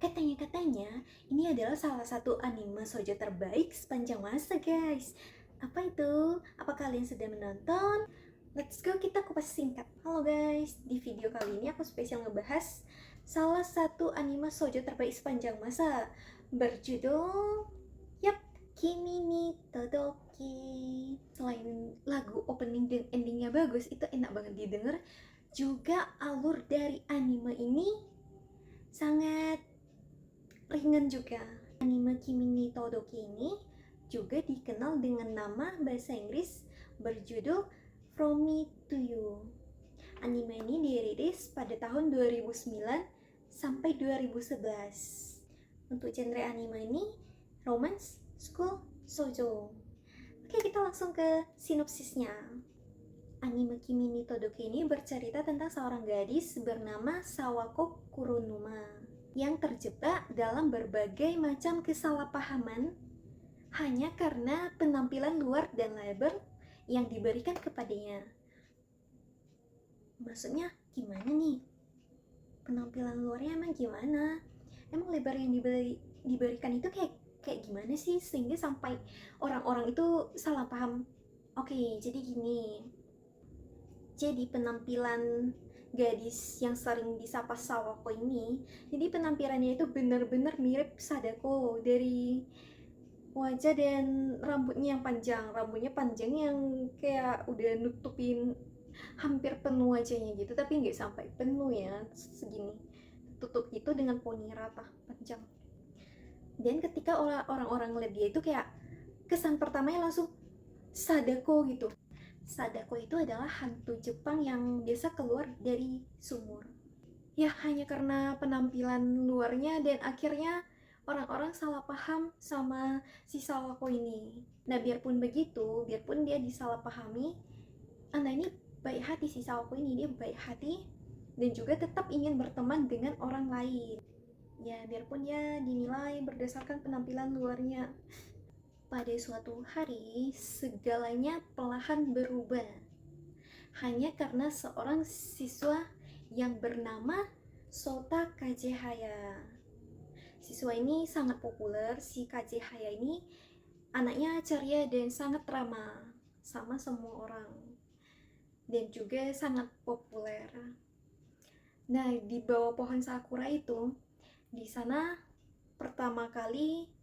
Katanya-katanya, ini adalah salah satu anime shoujo terbaik sepanjang masa, guys. Apa itu? Apa kalian sudah menonton? Let's go, kita kupas singkat. Halo guys, di video kali ini aku spesial ngebahas salah satu anime shoujo terbaik sepanjang masa, berjudul Yap, Kimi ni Todoki. Selain lagu opening dan endingnya bagus, itu enak banget didengar, juga alur dari anime ini sangat ringan juga. Anime Kimi ni Todoki ini juga dikenal dengan nama bahasa Inggris berjudul From Me to You. Anime ini dirilis pada tahun 2009 sampai 2011. Untuk genre anime ini romance, school, shoujo. Oke, kita langsung ke sinopsisnya. Anime Kimi ni Todoki ini bercerita tentang seorang gadis bernama Sawako Kuronuma yang terjebak dalam berbagai macam kesalahpahaman hanya karena penampilan luar dan label yang diberikan kepadanya. Maksudnya gimana nih? Penampilan luarnya emang gimana? Emang label yang diberikan itu kayak gimana sih sehingga sampai orang-orang itu salah paham? Oke, jadi gini. Jadi penampilan gadis yang sering disapa Sawako ini, jadi penampilannya itu benar-benar mirip Sadako dari wajah dan rambutnya panjang yang kayak udah nutupin hampir penuh wajahnya gitu, tapi nggak sampai penuh ya, segini tutup itu dengan poni rata panjang. Dan ketika orang-orang ngeliat dia itu kayak kesan pertamanya langsung Sadako gitu. Sadako itu adalah hantu Jepang yang biasa keluar dari sumur. Ya hanya karena penampilan luarnya dan akhirnya orang-orang salah paham sama si Sawako ini. Nah biarpun begitu, biarpun dia disalahpahami, ini baik hati si Sawako ini, dia baik hati dan juga tetap ingin berteman dengan orang lain. Ya biarpun dia dinilai berdasarkan penampilan luarnya. Pada suatu hari, segalanya perlahan berubah. Hanya karena seorang siswa yang bernama Sota Kazehaya. Siswa ini sangat populer, si Kazehaya ini anaknya ceria dan sangat ramah sama semua orang. Dan juga sangat populer. Nah, di bawah pohon sakura itu, di sana pertama kali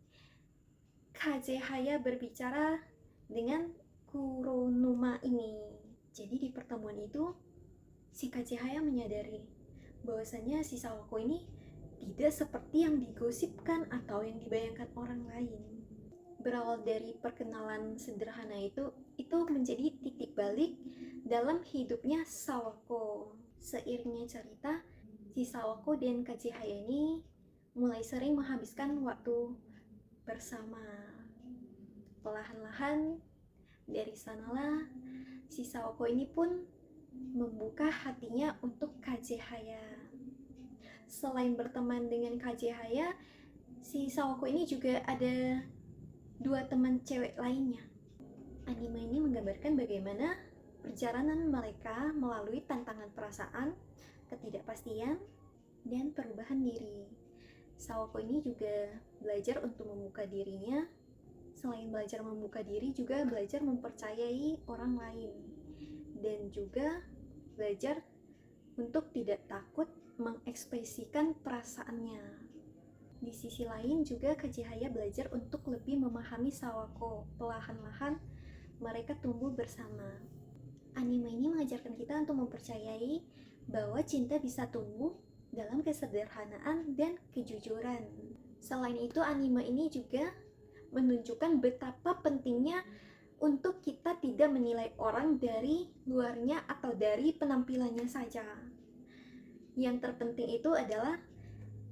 Kazehaya berbicara dengan Kuronuma ini. Jadi di pertemuan itu, si Kazehaya menyadari bahwasanya si Sawako ini tidak seperti yang digosipkan atau yang dibayangkan orang lain. Berawal dari perkenalan sederhana itu menjadi titik balik dalam hidupnya Sawako. Seiringnya cerita, si Sawako dan Kazehaya ini mulai sering menghabiskan waktu bersama. Perlahan-lahan dari sanalah si Sawako ini pun membuka hatinya untuk Kazehaya. Selain berteman dengan Kazehaya, si Sawako ini juga ada dua teman cewek lainnya. Anime ini menggambarkan bagaimana perjalanan mereka melalui tantangan perasaan, ketidakpastian, dan perubahan diri. Sawako ini juga belajar untuk membuka dirinya. Selain belajar membuka diri, juga belajar mempercayai orang lain. Dan juga belajar untuk tidak takut mengekspresikan perasaannya. Di sisi lain juga Kazehaya belajar untuk lebih memahami Sawako. Perlahan-lahan mereka tumbuh bersama. Anime ini mengajarkan kita untuk mempercayai bahwa cinta bisa tumbuh dalam kesederhanaan dan kejujuran. Selain itu, anime ini juga menunjukkan betapa pentingnya untuk kita tidak menilai orang dari luarnya atau dari penampilannya saja. Yang terpenting itu adalah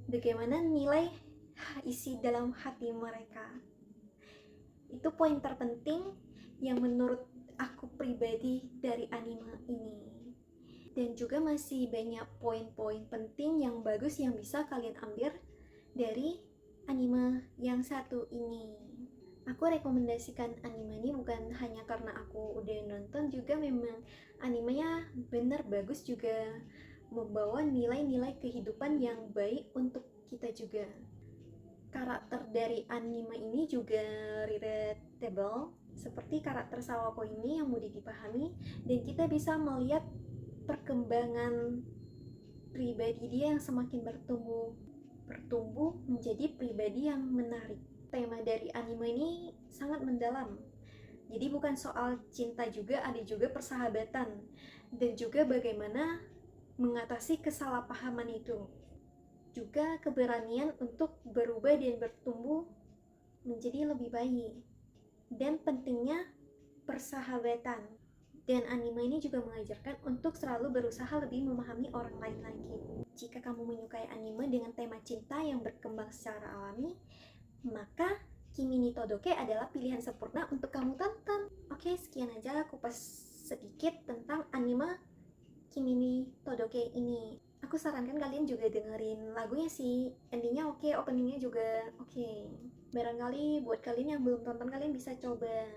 bagaimana nilai isi dalam hati mereka. Itu poin terpenting yang menurut aku pribadi dari anime ini. Dan juga masih banyak poin-poin penting yang bagus yang bisa kalian ambil dari anime yang satu ini. Aku rekomendasikan anime ini bukan hanya karena aku udah nonton, juga memang animenya benar bagus, juga membawa nilai-nilai kehidupan yang baik untuk kita juga. Karakter dari anime ini juga relatable, seperti karakter Sawako ini yang mudah dipahami, dan kita bisa melihat perkembangan pribadi dia yang semakin bertumbuh menjadi pribadi yang menarik. Tema dari anime ini sangat mendalam, jadi bukan soal cinta juga, ada juga persahabatan, dan juga bagaimana mengatasi kesalahpahaman itu, juga keberanian untuk berubah dan bertumbuh menjadi lebih baik, dan pentingnya persahabatan. Dan anime ini juga mengajarkan untuk selalu berusaha lebih memahami orang lain lagi. Jika kamu menyukai anime dengan tema cinta yang berkembang secara alami, maka Kimi ni Todoke adalah pilihan sempurna untuk kamu tonton. Oke, sekian aja kupas sedikit tentang anime Kimi ni Todoke ini. Aku sarankan kalian juga dengerin lagunya sih, endingnya oke, openingnya juga oke. Barangkali buat kalian yang belum tonton, kalian bisa coba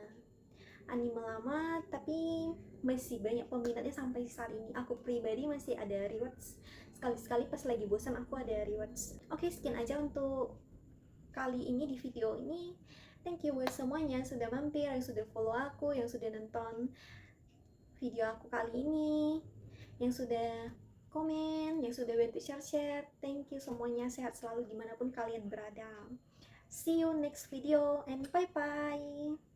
anime lama tapi masih banyak peminatnya sampai saat ini. Aku pribadi masih ada rewatch sekali-sekali pas lagi bosan, aku ada rewatch. Oke, sekian aja untuk kali ini di video ini. Thank you buat semuanya yang sudah mampir, yang sudah follow aku, yang sudah nonton video aku kali ini, yang sudah komen, yang sudah bantu share. Thank you semuanya, sehat selalu dimanapun kalian berada. See you next video and bye bye.